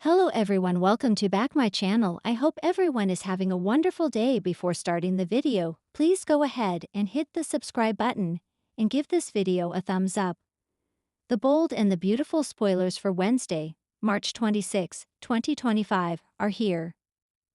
Hello everyone, welcome to back my channel. I hope everyone is having a wonderful day. Before starting the video, please go ahead and hit the subscribe button and give this video a thumbs up. The bold and the beautiful spoilers for Wednesday, March 26, 2025 are here.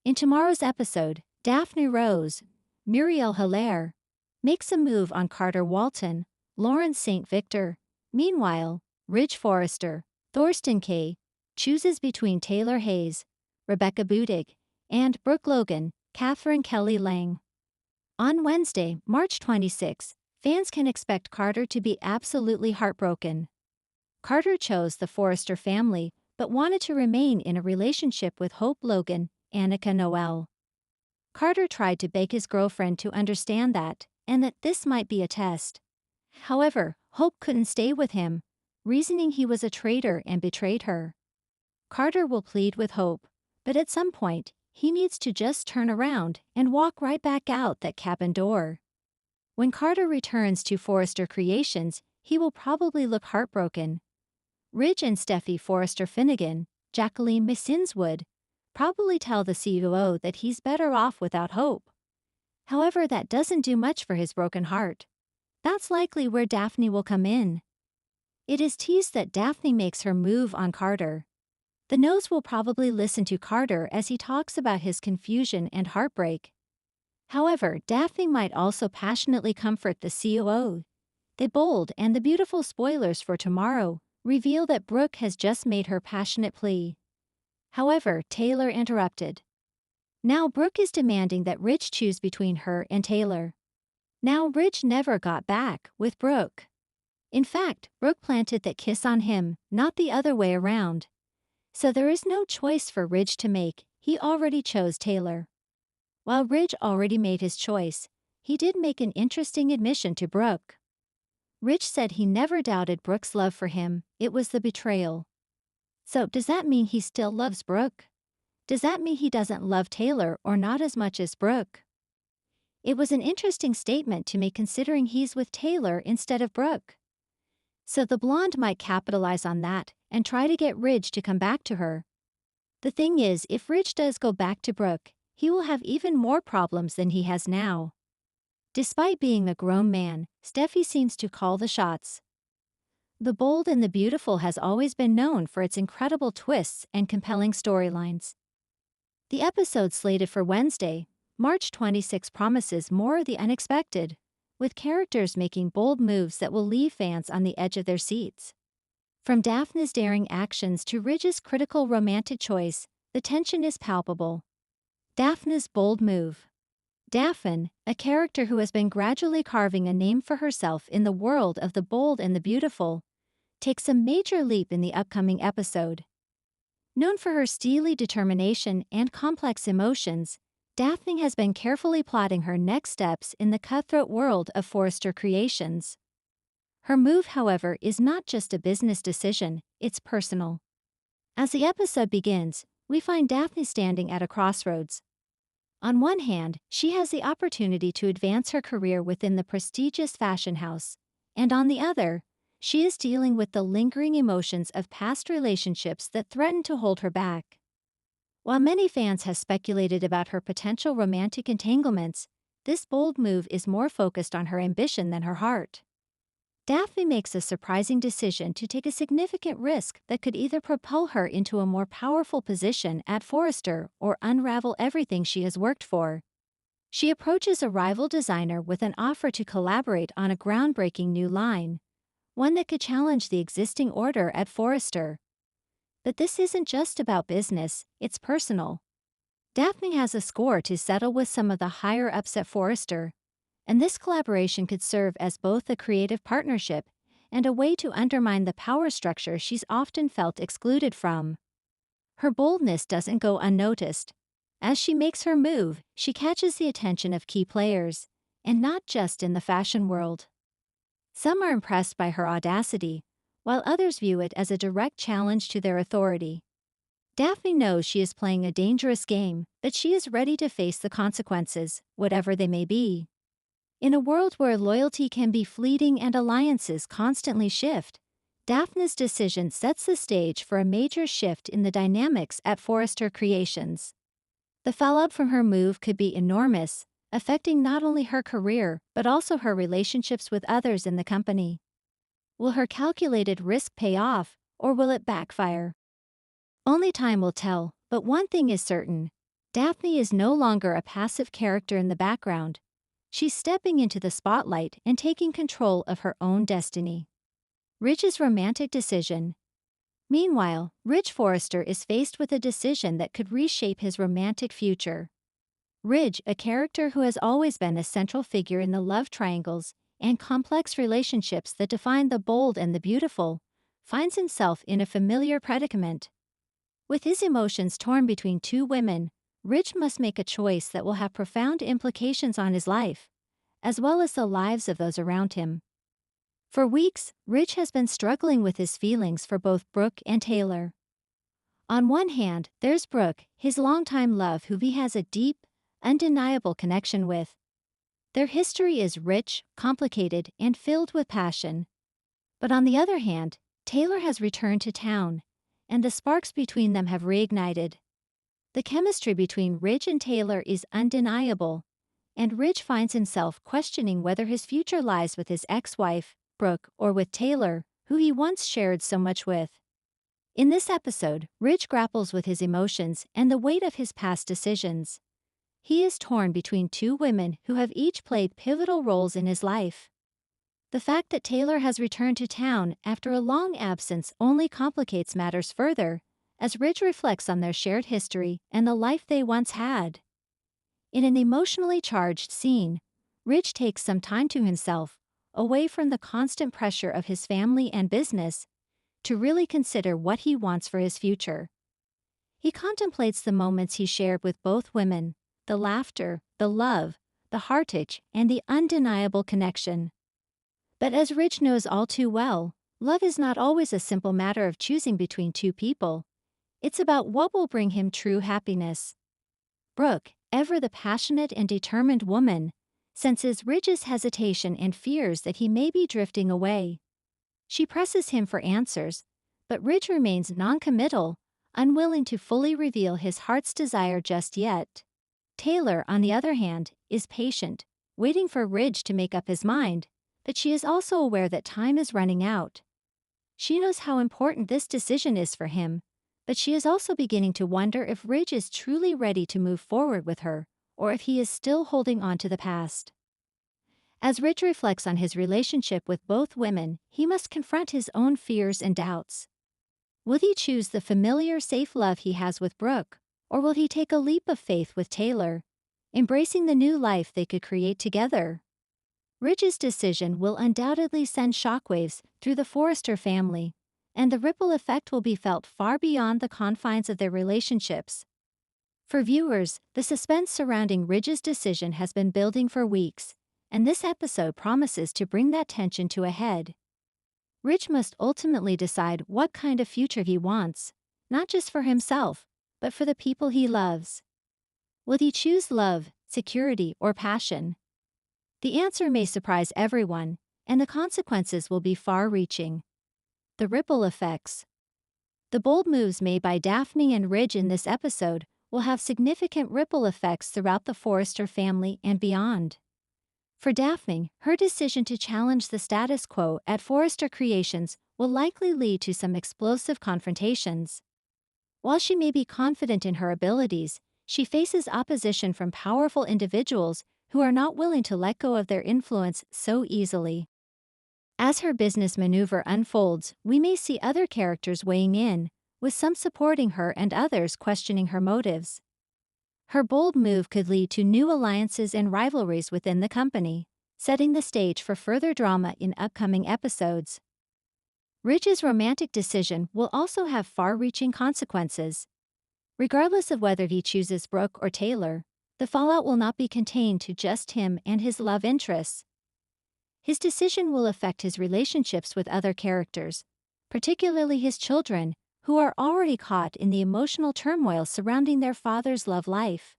In tomorrow's episode, Daphne Rose, Muriel Hilaire, makes a move on Carter Walton, Lawrence St. Victor. Meanwhile, Ridge Forrester, Thorsten Kaye, chooses between Taylor Hayes, Rebecca Budig, and Brooke Logan, Catherine Kelly Lang. On Wednesday, March 26, fans can expect Carter to be absolutely heartbroken. Carter chose the Forrester family but wanted to remain in a relationship with Hope Logan, Annika Noel. Carter tried to beg his girlfriend to understand that, and that this might be a test. However, Hope couldn't stay with him, reasoning he was a traitor and betrayed her. Carter will plead with Hope, but at some point, he needs to just turn around and walk right back out that cabin door. When Carter returns to Forrester Creations, he will probably look heartbroken. Ridge and Steffi Forrester Finnegan, Jacqueline Misinswood, probably tell the COO that he's better off without Hope. However, that doesn't do much for his broken heart. That's likely where Daphne will come in. It is teased that Daphne makes her move on Carter. The Nose will probably listen to Carter as he talks about his confusion and heartbreak. However, Daphne might also passionately comfort the COO. The bold and the beautiful spoilers for tomorrow reveal that Brooke has just made her passionate plea. However, Taylor interrupted. Now Brooke is demanding that Ridge choose between her and Taylor. Now Ridge never got back with Brooke. In fact, Brooke planted that kiss on him, not the other way around. So there is no choice for Ridge to make, he already chose Taylor. While Ridge already made his choice, he did make an interesting admission to Brooke. Ridge said he never doubted Brooke's love for him, it was the betrayal. So does that mean he still loves Brooke? Does that mean he doesn't love Taylor or not as much as Brooke? It was an interesting statement to make considering he's with Taylor instead of Brooke. So the blonde might capitalize on that and try to get Ridge to come back to her. The thing is, if Ridge does go back to Brooke, he will have even more problems than he has now. Despite being a grown man, Steffi seems to call the shots. The Bold and the Beautiful has always been known for its incredible twists and compelling storylines. The episode slated for Wednesday, March 26 promises more of the unexpected, with characters making bold moves that will leave fans on the edge of their seats. From Daphne's daring actions to Ridge's critical romantic choice, the tension is palpable. Daphne's bold move. Daphne, a character who has been gradually carving a name for herself in the world of the Bold and the Beautiful, takes a major leap in the upcoming episode. Known for her steely determination and complex emotions, Daphne has been carefully plotting her next steps in the cutthroat world of Forrester Creations. Her move, however, is not just a business decision, it's personal. As the episode begins, we find Daphne standing at a crossroads. On one hand, she has the opportunity to advance her career within the prestigious fashion house, and on the other, she is dealing with the lingering emotions of past relationships that threaten to hold her back. While many fans have speculated about her potential romantic entanglements, this bold move is more focused on her ambition than her heart. Daphne makes a surprising decision to take a significant risk that could either propel her into a more powerful position at Forrester or unravel everything she has worked for. She approaches a rival designer with an offer to collaborate on a groundbreaking new line, one that could challenge the existing order at Forrester. But this isn't just about business, it's personal. Daphne has a score to settle with some of the higher-ups at Forrester, and this collaboration could serve as both a creative partnership and a way to undermine the power structure she's often felt excluded from. Her boldness doesn't go unnoticed. As she makes her move, she catches the attention of key players, and not just in the fashion world. Some are impressed by her audacity, while others view it as a direct challenge to their authority. Daphne knows she is playing a dangerous game, but she is ready to face the consequences, whatever they may be. In a world where loyalty can be fleeting and alliances constantly shift, Daphne's decision sets the stage for a major shift in the dynamics at Forrester Creations. The fallout from her move could be enormous, affecting not only her career but also her relationships with others in the company. Will her calculated risk pay off, or will it backfire? Only time will tell, but one thing is certain. Daphne is no longer a passive character in the background. She's stepping into the spotlight and taking control of her own destiny. Ridge's romantic decision. Meanwhile, Ridge Forrester is faced with a decision that could reshape his romantic future. Ridge, a character who has always been a central figure in the love triangles and complex relationships that define the bold and the beautiful, finds himself in a familiar predicament. With his emotions torn between two women, Ridge must make a choice that will have profound implications on his life, as well as the lives of those around him. For weeks, Ridge has been struggling with his feelings for both Brooke and Taylor. On one hand, there's Brooke, his longtime love who he has a deep, undeniable connection with. Their history is rich, complicated, and filled with passion. But on the other hand, Taylor has returned to town, and the sparks between them have reignited. The chemistry between Ridge and Taylor is undeniable, and Ridge finds himself questioning whether his future lies with his ex-wife, Brooke, or with Taylor, who he once shared so much with. In this episode, Ridge grapples with his emotions and the weight of his past decisions. He is torn between two women who have each played pivotal roles in his life. The fact that Taylor has returned to town after a long absence only complicates matters further, as Ridge reflects on their shared history and the life they once had. In an emotionally charged scene, Ridge takes some time to himself, away from the constant pressure of his family and business, to really consider what he wants for his future. He contemplates the moments he shared with both women, the laughter, the love, the heartache, and the undeniable connection. But as Ridge knows all too well, love is not always a simple matter of choosing between two people. It's about what will bring him true happiness. Brooke, ever the passionate and determined woman, senses Ridge's hesitation and fears that he may be drifting away. She presses him for answers, but Ridge remains non-committal, unwilling to fully reveal his heart's desire just yet. Taylor, on the other hand, is patient, waiting for Ridge to make up his mind, but she is also aware that time is running out. She knows how important this decision is for him, but she is also beginning to wonder if Ridge is truly ready to move forward with her, or if he is still holding on to the past. As Ridge reflects on his relationship with both women, he must confront his own fears and doubts. Will he choose the familiar, safe love he has with Brooke, or will he take a leap of faith with Taylor, embracing the new life they could create together? Ridge's decision will undoubtedly send shockwaves through the Forrester family, and the ripple effect will be felt far beyond the confines of their relationships. For viewers, the suspense surrounding Ridge's decision has been building for weeks, and this episode promises to bring that tension to a head. Ridge must ultimately decide what kind of future he wants, not just for himself, but for the people he loves. Will he choose love, security, or passion? The answer may surprise everyone, and the consequences will be far-reaching. The ripple effects. The bold moves made by Daphne and Ridge in this episode will have significant ripple effects throughout the Forrester family and beyond. For Daphne, her decision to challenge the status quo at Forrester Creations will likely lead to some explosive confrontations. While she may be confident in her abilities, she faces opposition from powerful individuals who are not willing to let go of their influence so easily. As her business maneuver unfolds, we may see other characters weighing in, with some supporting her and others questioning her motives. Her bold move could lead to new alliances and rivalries within the company, setting the stage for further drama in upcoming episodes. Ridge's romantic decision will also have far-reaching consequences. Regardless of whether he chooses Brooke or Taylor, the fallout will not be contained to just him and his love interests. His decision will affect his relationships with other characters, particularly his children, who are already caught in the emotional turmoil surrounding their father's love life.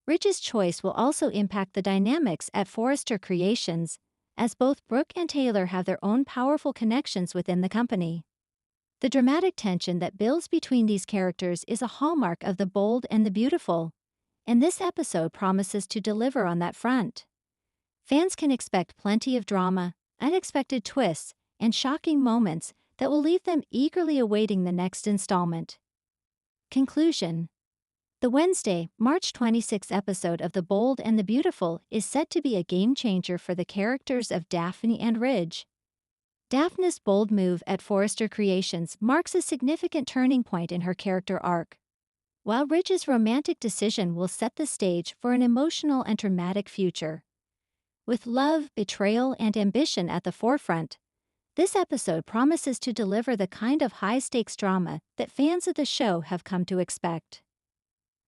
Ridge's choice will also impact the dynamics at Forrester Creations, as both Brooke and Taylor have their own powerful connections within the company. The dramatic tension that builds between these characters is a hallmark of The Bold and the Beautiful, and this episode promises to deliver on that front. Fans can expect plenty of drama, unexpected twists, and shocking moments that will leave them eagerly awaiting the next installment. Conclusion. The Wednesday, March 26 episode of The Bold and the Beautiful is set to be a game-changer for the characters of Daphne and Ridge. Daphne's bold move at Forrester Creations marks a significant turning point in her character arc, while Ridge's romantic decision will set the stage for an emotional and dramatic future. With love, betrayal, and ambition at the forefront, this episode promises to deliver the kind of high-stakes drama that fans of the show have come to expect.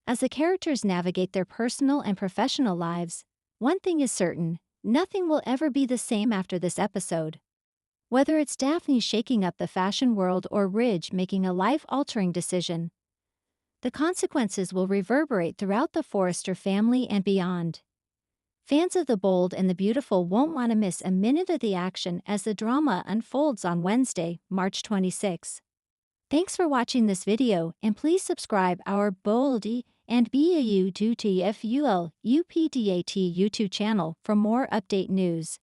As the characters navigate their personal and professional lives, one thing is certain: nothing will ever be the same after this episode. Whether it's Daphne shaking up the fashion world or Ridge making a life-altering decision, the consequences will reverberate throughout the Forrester family and beyond. Fans of The Bold and the Beautiful won't want to miss a minute of the action as the drama unfolds on Wednesday, March 26. Thanks for watching this video, and please subscribe our Boldy and BAU2TFUL UPDAT YouTube channel for more update news.